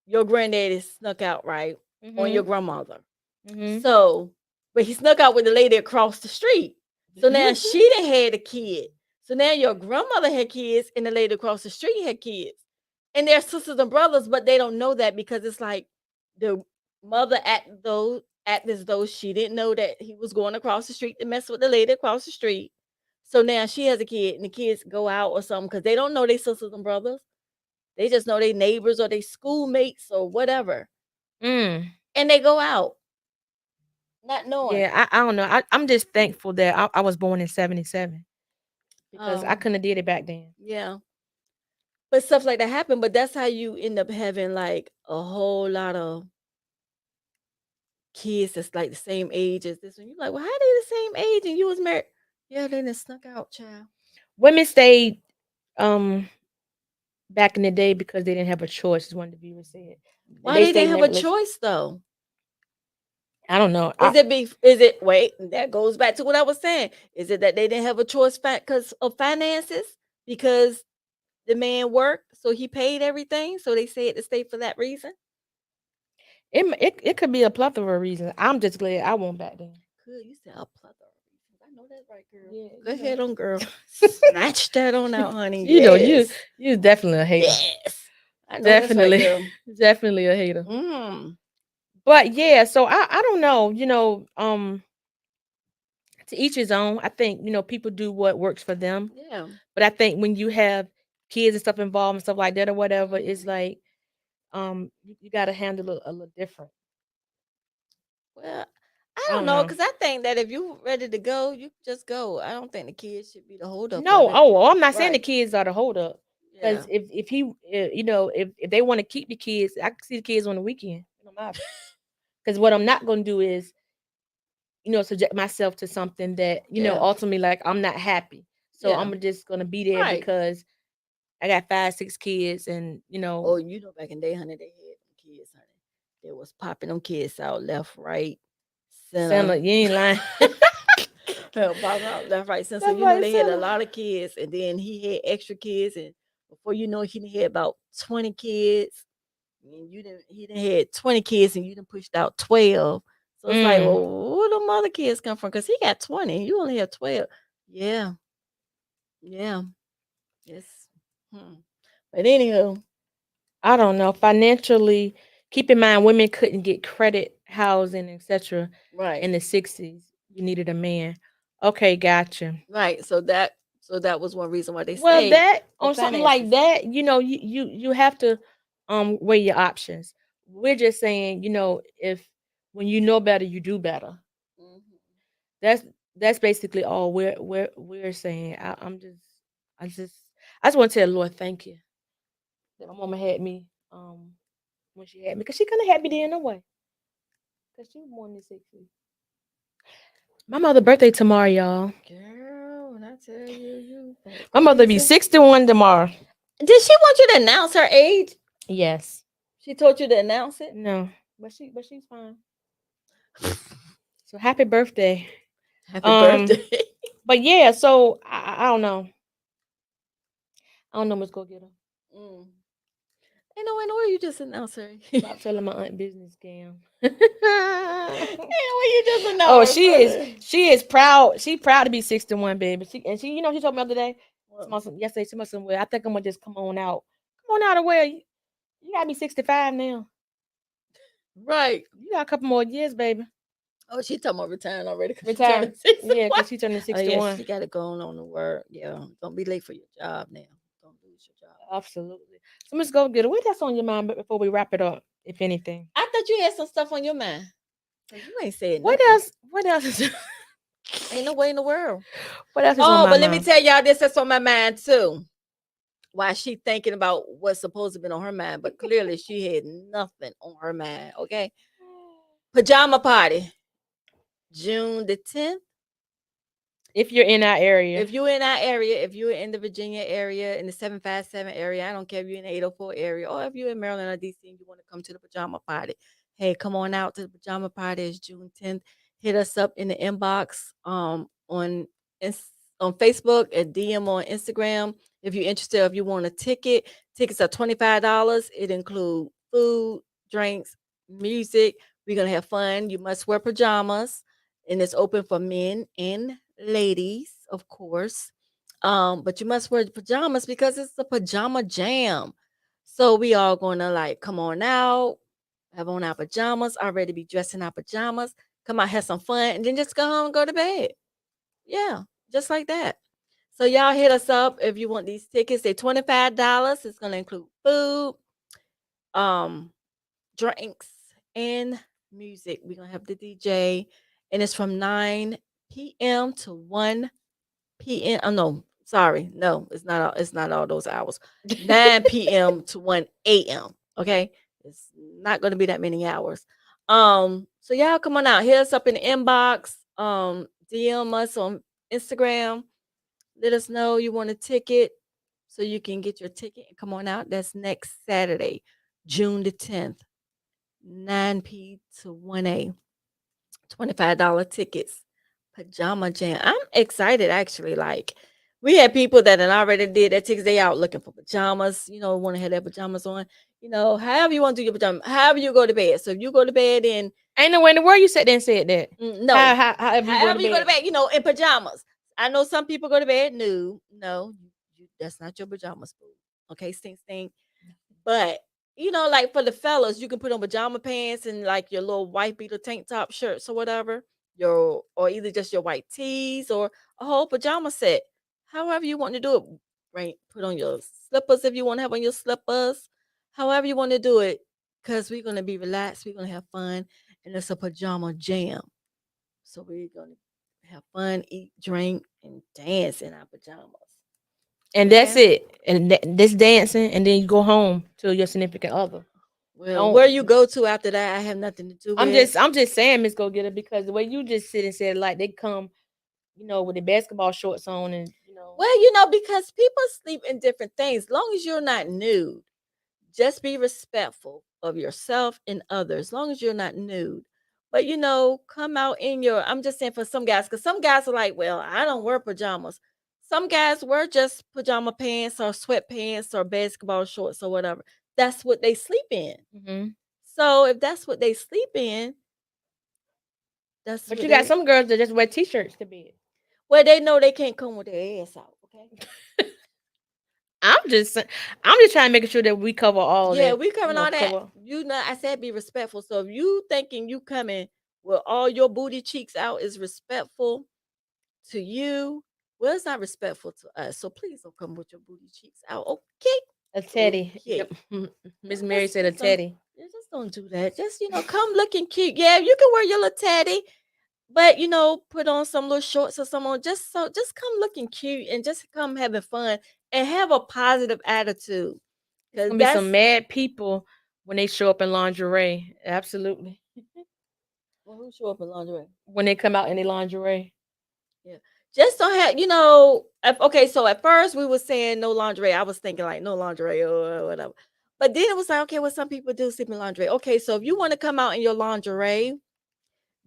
your granddaddy snuck out, right, on your Mhm. grandmother. Mhm. So, but he snuck out with the lady across the street. So now she done had a kid. So now your grandmother had kids, and the lady across the street had kids, and they're sisters and brothers, but they don't know that because it's like the mother act as though she didn't know that he was going across the street to mess with the lady across the street. So now she has a kid, and the kids go out or something because they don't know they sisters and brothers. They just know they neighbors or they schoolmates or whatever, Mm. and they go out not knowing. Yeah, I don't know. I'm just thankful that I was born in 77 because I Um, couldn't have did it back then. yeah, but stuff like that happen. But that's how you end up having like a whole lot of kids that's like the same age as this one. You're like, well, how they the same age and you was married? Yeah, they done snuck out, child. Women stayed um back in the day because they didn't have a choice, is one of the viewers said. And Why they they didn't stayed in have their a relation. choice though? I don't know. Is it wait, that goes back to what I was saying. Is it that they didn't have a choice because of finances? Because the man worked, so he paid everything. So they said to stay for that reason. It could be a plethora of reasons. I'm just glad I won't back then. Good, you said a plethora of reasons. I know that's right, girl. Yeah, Go you know. ahead on, girl. Snatch that on out, honey. You know, Yes. you definitely a hater. Yes. I know that's right, Definitely, girl. definitely a hater. Mm. But yeah, so I don't know. To each his own. I think people do what works for them. Yeah. But I think when you have kids and stuff involved and stuff like that or whatever, it's like you got to handle it a little different. Well, I I don't don't know, know. because I think that if you ready to go, you just go. I don't think the kids should be the holdup of No, it. I'm not saying the Right. kids are the hold up. Yeah. Because if he, if they want to keep the kids, I can see the kids on the weekend. It don't matter. Because what I'm not going to do is, subject myself to something that, Yeah. ultimately, like, I'm not happy. So Yeah. I'm just going to be there Right. because I got 5, 6 kids, and Oh, you know, back in the day, honey, they had them kids, honey. They was popping them kids out left, right, sound center. like you ain't lying. Popping out left, right, center. So Left, you know right, they had a center. lot of kids, and then he had extra kids, and before you know it, he done had about 20 kids. And he done had 20 kids, and you done pushed out 12. So it's like, Mm, well, where them other kids come from? Because he got 20, you only have 12. Yeah, yeah, yes. But anywho, I don't know. Financially, keep in mind women couldn't get credit, housing, etc. right, in the 60s. You needed a man. Okay, gotcha. right. So that was one reason why they Well, stayed that for on something like finances. that, you have to weigh your options. We're just saying, if when you know better, you do better. Mhm. That's that's basically all we're saying. I just I just want to tell the Lord thank you that my mama had me when she had me, because she couldn't have had me then no way, because she was born in the 60s. My mother birthday tomorrow, y'all. Girl, when I tell you, you My mother be crazy. 61 tomorrow. Did she want you to announce her age? Yes. She told you to announce it? No. But she's fine. So happy birthday. Happy Um, birthday. but yeah, so I don't know. I don't know what's gonna get her. Mm. Ain't no way, no way you just announce her. Stop telling my aunt business, scam. Ain't no way you just Oh, announce her. she is proud. She proud to be 61, baby. She she told me the other day. Well, Yesterday, she must have, well, I think I'm gonna just come on out. Come on out of where you gotta be 65 now. right. You got a couple more years, baby. Oh, she talking about retiring already because she Retire. turning 61. Yeah, because she turning Oh, yeah, 61. she got to go on to work. Yeah, don't be late for your job now. Don't lose your job. Absolutely. So let's go get it. What else on your mind before we wrap it up, if anything? I thought you had some stuff on your mind. 'Cause you ain't said What nothing. else? What else is Ain't no way in the world. what else is on Oh, my but let me mind? tell y'all this that's on my mind too. Why she thinking about what's supposed to be on her mind, but clearly she had nothing on her mind. Okay. Pajama party, June the 10th. If you're in our area. If you're in our area, if you're in the Virginia area, in the 757 area, I don't care if you're in the 804 area, or if you're in Maryland or DC and you want to come to the pajama party, hey, come on out to the pajama party. It's June 10th. Hit us up in the inbox on on Facebook and DM on Instagram if you're interested. If you want a ticket, tickets are $25. It includes food, drinks, music. We're gonna have fun. You must wear pajamas, and it's open for men and ladies, of course. But you must wear pajamas because it's a pajama jam. So we all gonna like come on out, have on our pajamas, already be dressed in our pajamas, come out, have some fun, and then just go home and go to bed. Yeah, just like that. So y'all hit us up if you want these tickets. They're $25. It's gonna include food, drinks, and music. We're gonna have the DJ, and it's from 9 p.m. to 1 p.m. Oh no, sorry, no, it's not. It's not all those hours. 9 p.m. to 1 a.m. Okay, it's not gonna be that many hours. So y'all come on out. Hit us up in the inbox. DM us on Instagram. Let us know you want a ticket so you can get your ticket and come on out. That's next Saturday, June the 10th, 9 p to 1 a. $25 tickets. Pajama jam. I'm excited actually. Like we had people that had already did their tickets. They out looking for pajamas, want to have their pajamas on. However you want to do your pajamas, however you go to bed. So if you go to bed in ain't no way in the world you sat there and said that. No, however you go to bed, in pajamas. I know some people go to bed nude. No, that's not your pajamas, boo. Okay, stink. But like for the fellas, you can put on pajama pants and like your little white beater tank top shirts or whatever. Or either just your white tees or a whole pajama set. However you want to do it, right? Put on your slippers if you want to have on your slippers. However you want to do it, because we're gonna be relaxed, we're gonna have fun, and it's a pajama jam. So we're gonna have fun, eat, drink, and dance in our pajamas. And that's it. And this dancing, and then you go home to your significant other. Well, where you go to after that, I have nothing to do with. I'm just saying, Miss Go Getter, because the way you just sit and said, like they come, with the basketball shorts on, and Well, because people sleep in different things. As long as you're not nude, just be respectful of yourself and others. As long as you're not nude, but come out in your. I'm just saying for some guys, because some guys are like, well, I don't wear pajamas. Some guys wear just pajama pants or sweatpants or basketball shorts or whatever. That's what they sleep in. Mm-hmm. So if that's what they sleep in, that's. But you got some girls that just wear t-shirts to bed. Well, they know they can't come with their ass out. Okay. I'm just trying to make sure that we cover all that. Yeah, we covering all that. I said be respectful. So if you thinking you coming with all your booty cheeks out is respectful to you, well, it's not respectful to us. So please don't come with your booty cheeks out. Okay. A teddy. Okay. Yep. Miss Mary said a teddy. Just don't do that. Just come looking cute. Yeah, you can wear your little teddy, but put on some little shorts or something. Just come looking cute and just come having fun and have a positive attitude. There's gonna be some mad people when they show up in lingerie. Absolutely. Well, who show up in lingerie? When they come out in their lingerie. Yeah. Just don't have, okay, so at first we were saying no lingerie. I was thinking like no lingerie or whatever. But then it was like, okay, well, some people do sleep in lingerie. Okay, so if you want to come out in your lingerie,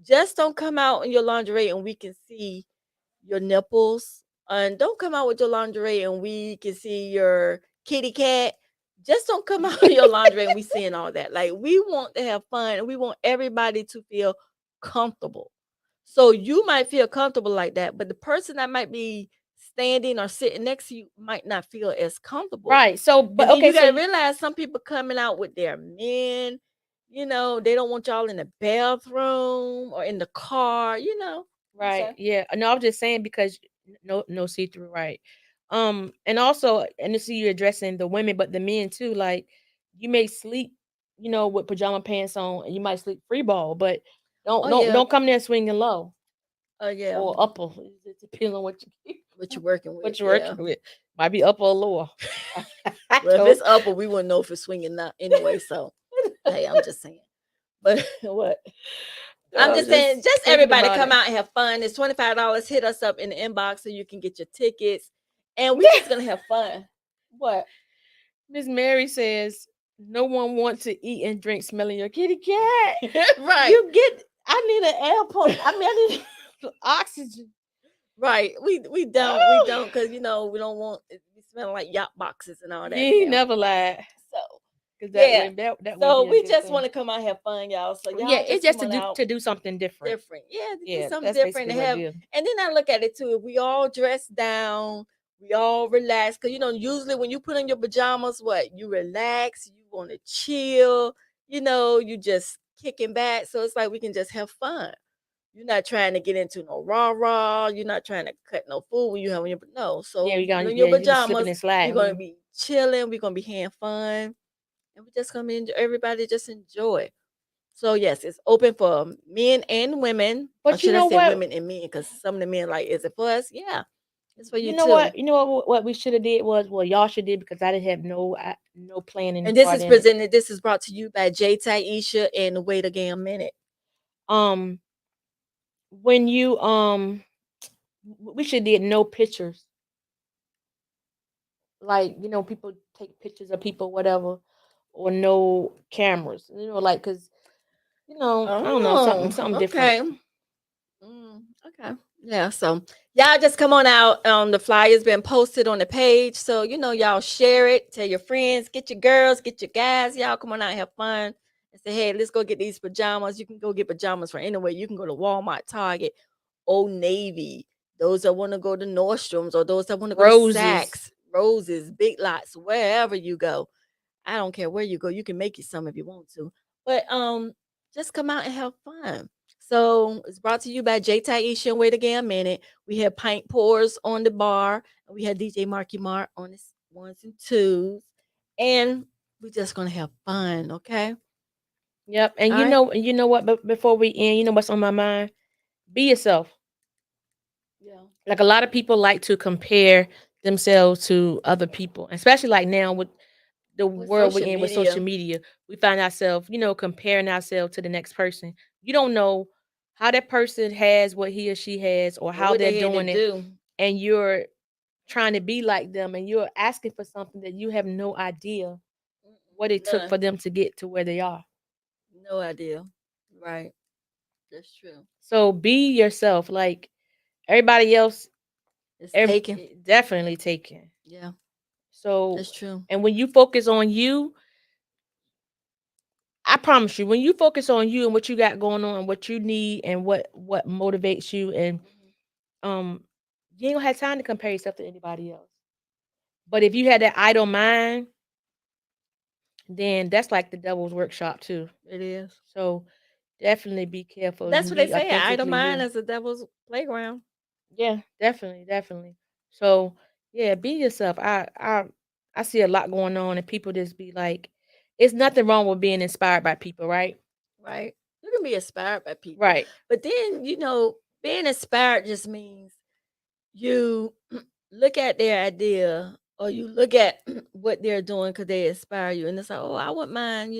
just don't come out in your lingerie and we can see your nipples. And don't come out with your lingerie and we can see your kitty cat. Just don't come out in your lingerie and we seeing all that. Like, we want to have fun and we want everybody to feel comfortable. So you might feel comfortable like that, but the person that might be standing or sitting next to you might not feel as comfortable. Right. So, but okay, you gotta realize some people coming out with their men. They don't want y'all in the bathroom or in the car. Right. Yeah. No, I'm just saying because no see-through. Right. And also, and to see you addressing the women, but the men too. Like you may sleep, with pajama pants on, and you might sleep free ball, but don't come there swinging low. Oh yeah. Or upper. It depends on what you're working with. What you're working with. Might be upper or lower. Well, if it's upper, we wouldn't know if it's swinging not anyway. So hey, I'm just saying. But what? I'm just saying, just everybody come out and have fun. It's $25. Hit us up in the inbox so you can get your tickets. And we're just gonna have fun. What? Miss Mary says no one wants to eat and drink smelling your kitty cat. Right. I need an air pump. I need oxygen. Right. We Oh, don't because we don't want it to be smelling like yacht boxes and all that you now. never lied. So Because yeah. that wouldn't So be a we good just want thing. to come out and have fun, y'all. So Yeah, y'all it's just just come on out to do something different. different. Yeah, to do Yeah, something that's different basically and what it have is. and then I look at it too. If we all dress down, we all relax. Cause usually when you put on your pajamas, what you relax, you want to chill, you just kicking back. So it's like we can just have fun. You're not trying to get into no rah-rah. You're not trying to cut no food when you have on your no. Yeah, So in your you can slipping pajamas, and you're sliding. gonna be chilling. We're gonna be having fun, and we're just gonna be everybody just enjoy. So yes, it's open for men and women, or But you should I know say what? women and men? Because some of the men like, is it for us? Yeah, it's for you You know too. what? You know what we should have did was well y'all should did because I didn't have no planning And this part is in it. presented. This is brought to you by J. Taisha and the Wait Again Minute. Um, when you we should did no pictures. Like people take pictures of people whatever, or no cameras. Like because I don't know Oh, something different. okay. Okay. Yeah. So y'all just come on out. The flyer's been posted on the page. So y'all share it. Tell your friends, get your girls, get your guys. Y'all come on out and have fun. And say, hey, let's go get these pajamas. You can go get pajamas from anywhere. You can go to Walmart, Target, Old Navy. Those that want to go to Nordstrom's or those that want to go to Roses. Saks, Roses, Big Lots, wherever you go. I don't care where you go. You can make you some if you want to. But just come out and have fun. So it's brought to you by J. Taisha and Wait Again a Minute. We had pint pours on the bar, and we had DJ Marky Mark on the ones and twos. And we're just gonna have fun, okay? Yep. And All right. you know what? But before we end, you know what's on my mind? Be yourself. Yeah. Like a lot of people like to compare themselves to other people, especially like now with the With world we're social in with social media, media. We find ourselves, comparing ourselves to the next person. You don't know how that person has what he or she has, or or how what they're they had to doing it, do. and you're trying to be like them, and you're asking for something that you have no idea what it took for None. them to get to where they are. No idea. Right. That's true. So be yourself. Like everybody else, It's taken. definitely taken. Yeah, So, that's true. and when you focus on you, I promise you, when you focus on you and what you got going on, what you need, and what motivates you, and um, you ain't gonna have time to compare yourself to anybody else. But if you had that idle mind, then that's like the devil's workshop too. It is. So definitely be careful That's and what they be say. Idle authentically mind you. is the devil's playground. Yeah, definitely, definitely. So yeah, be yourself. I see a lot going on, and people just be like, it's nothing wrong with being inspired by people, right? Right. You can be inspired by people. Right. But then, being inspired just means you look at their idea or you look at what they're doing because they inspire you. And it's like, oh, I wouldn't mind,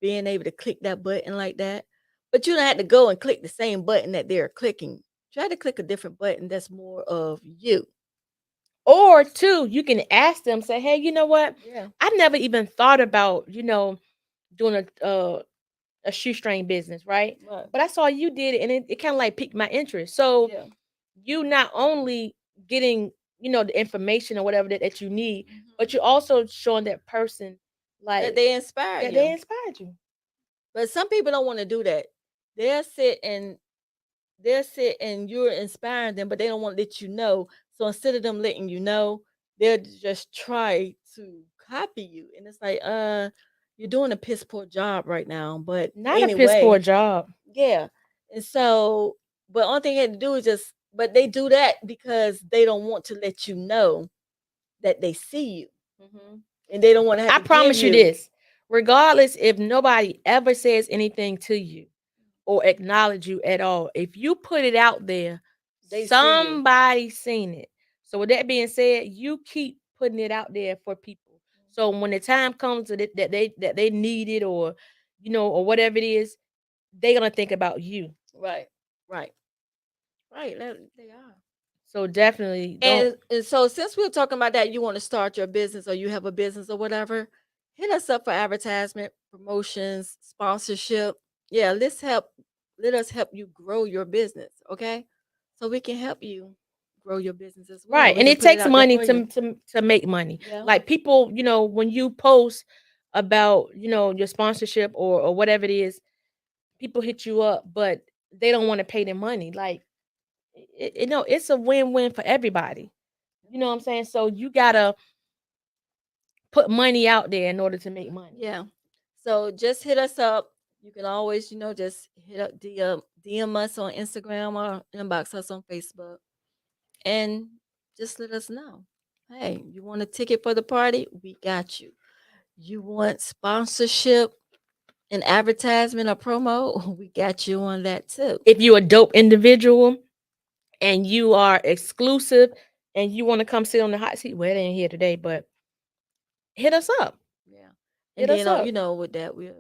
being able to click that button like that. But you don't have to go and click the same button that they're clicking. Try to click a different button that's more of you. Or two, you can ask them, say, hey, you know what? Yeah. I never even thought about, doing a shoestring business, right? Right. But I saw you did it, and it kind of like piqued my interest. So Yeah. you not only getting, the information or whatever that you need, but Mhm. you're also showing that person That like they inspire that they you. inspired you. But some people don't want to do that. They'll sit and you're inspiring them, but they don't want to let you know. So instead of them letting you know, they'll just try to copy you. And it's like, you're doing a piss poor job right now. But Not a piss poor anyway, job. yeah. And so, but only thing they had to do is but they do that because they don't want to let you know that they see you. Mhm. And they don't want to have I to give promise you you. this. Regardless if nobody ever says anything to you or acknowledge you at all, if you put it out there, They see you. somebody seen it. So with that being said, you keep putting it out there for people. So when the time comes that they need it, or or whatever it is, they're gonna think about you. Right. Right. Right. They are. So definitely don't. And so since we're talking about that, you want to start your business or you have a business or whatever, hit us up for advertisement, promotions, sponsorship. Yeah, let us help you grow your business, okay? So we can help you grow your business as well. Right. We And can it put it takes out there money for you. to make money. Yeah. Like people, when you post about, your sponsorship or whatever it is, people hit you up, but they don't want to pay their money. Like, it's a win-win for everybody. You know what I'm saying? So you gotta put money out there in order to make money. Yeah. So just hit us up. You can always, just hit up DM us on Instagram or inbox us on Facebook, and just let us know. Hey, you want a ticket for the party? We got you. You want sponsorship, an advertisement, or promo? We got you on that too. If you're a dope individual and you are exclusive and you want to come sit on the hot seat, well, it ain't here today, but hit us up. Yeah. Hit And us then, up. with that, we'll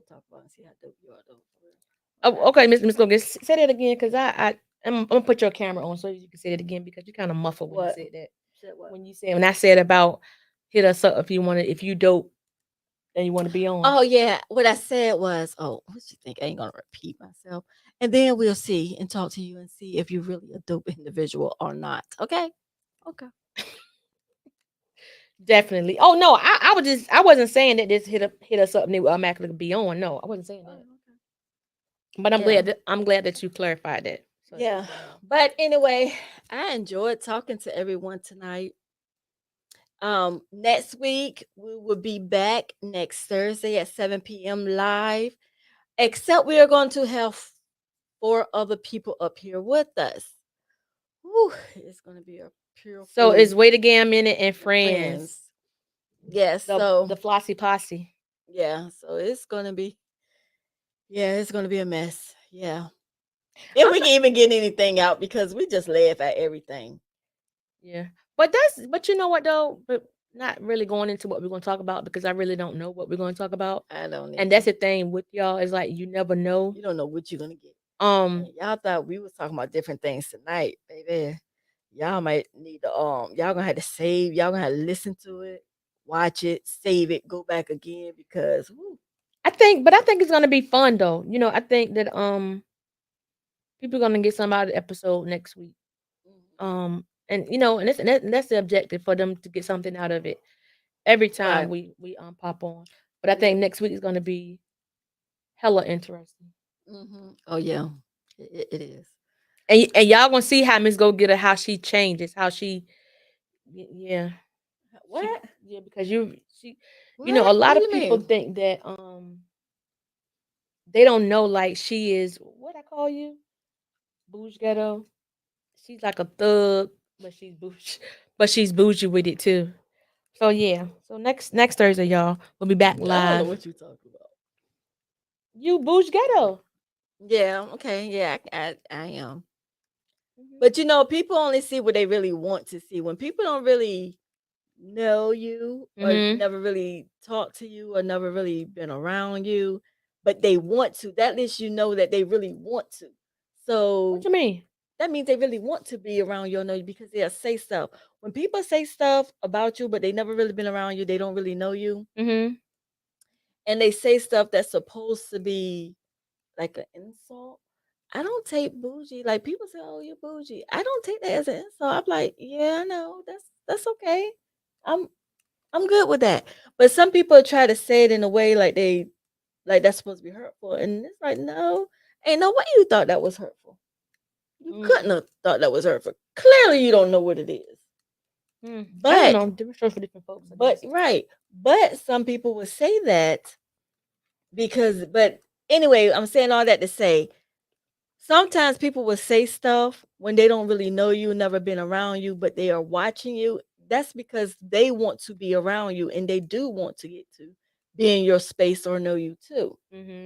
talk about and see how dope you are though. Oh, okay, Miss Logan, say that again, because I'm gonna put your camera on so you can say it again, because you kind of muffled when What? you said that. Said what? When I said about hit us up if you dope and you want to be on. Oh yeah, what I said was, what you think? I ain't gonna repeat myself. And then we'll see and talk to you and see if you're really a dope individual or not. Okay. Okay. Definitely. Oh no, I wasn't saying that this hit us up and they will automatically be on. No, I wasn't saying that. But I'm Yeah. glad that you clarified that. So Yeah. But anyway, I enjoyed talking to everyone tonight. Next week we will be back next Thursday at 7 p.m. live. Except we are going to have 4 other people up here with us. Whew, it's going to be a pure. So it's Way to Gam Minute and friends. Yes. The Flossy Posse. Yeah. So it's going to be. Yeah, it's going to be a mess. Yeah. If we can even get anything out, because we just laugh at everything. Yeah. But you know what though? But not really going into what we're going to talk about, because I really don't know what we're going to talk about. I don't. And that's the thing with y'all, is like you never know. You don't know what you're gonna get. Y'all thought we was talking about different things tonight, baby. Y'all might need to y'all gonna have to save. Y'all gonna have to listen to it, watch it, save it, go back again, because I think it's gonna be fun though. I think that people are gonna get some out of the episode next week. And that's the objective, for them to get something out of it every time we pop on. But I think next week is gonna be hella interesting. Oh yeah, it is. And y'all gonna see how Miss Go Getter, how she changes, how she, yeah. What? Yeah, because a lot of people think that they don't know, like, she is, what I call you, Bougie Ghetto. She's like a thug, but she's bougie with it too. So yeah. So next Thursday, y'all, we'll be back live. I don't know what you talking about. You Bougie Ghetto. Yeah. Okay. Yeah. I am. But people only see what they really want to see. When people don't really know you, or never really talk to you, or never really been around you, but they want to, that lets you know that they really want to. So what you mean? That means they really want to be around you, or know you, because they'll say stuff. When people say stuff about you, but they never really been around you, they don't really know you, and they say stuff that's supposed to be like an insult. I don't take bougie. Like, people say, "Oh, you're bougie." I don't take that as an insult. I'm like, yeah, I know. That's okay. I'm good with that. But some people try to say it in a way like that's supposed to be hurtful, and it's like, no, ain't no way you thought that was hurtful. You couldn't have thought that was hurtful. Clearly, you don't know what it is. But I don't know, different for different folks. But some people would say that but anyway, I'm saying all that to say, sometimes people will say stuff when they don't really know you, never been around you, but they are watching you. That's because they want to be around you, and they do want to get to be in your space or know you too.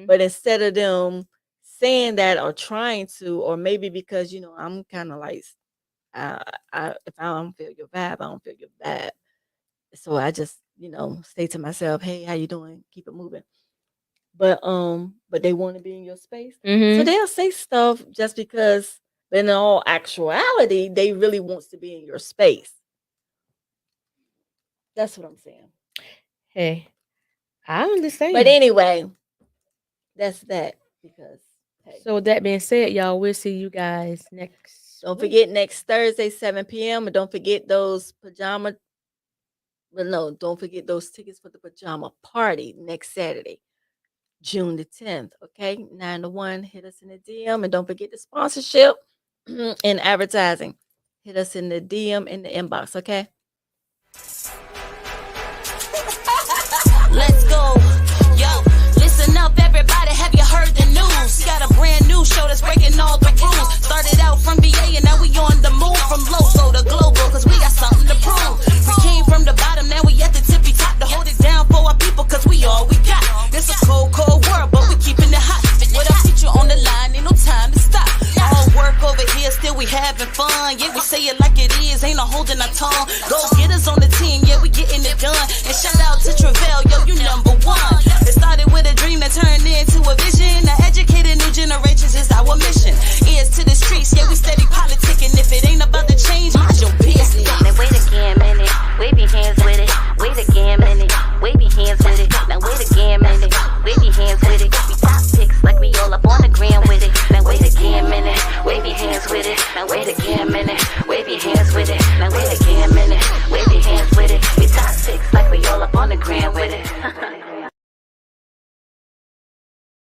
But instead of them saying that or trying to, or maybe because I'm kind of like, if I don't feel your vibe, I don't feel your vibe. So I just say to myself, hey, how you doing? Keep it moving. But they want to be in your space, so they'll say stuff just because. But in all actuality, they really wants to be in your space. That's what I'm saying. Hey, I understand. But anyway, that's that. Because so with that being said, y'all, we'll see you guys next Don't forget next Thursday, 7 p.m. And don't forget those don't forget those tickets for the pajama party next Saturday, June the 10th. Okay, 9 to 1. Hit us in the DM. And don't forget the sponsorship and advertising. Hit us in the DM in the inbox. Okay. Let's go. Yo, listen up, everybody. Have you heard the news? Got a brand new show that's breaking all the rules. Started out from VA and now we on the move. From local to global, cause we got something to prove. We came from the bottom, now we at the tippy top. To hold it down for our people, cause we all we got. It's a cold, cold world, but we keeping it hot. With our future on the line, ain't no time to stop. All work over here, still we having fun. Yeah, we say it like it is, ain't no holding our tongue. Go get us on the team, yeah, we getting it done. And shout out to Travell, yo, you number one. It started with a dream that turned into a vision. To educate new generations is our mission.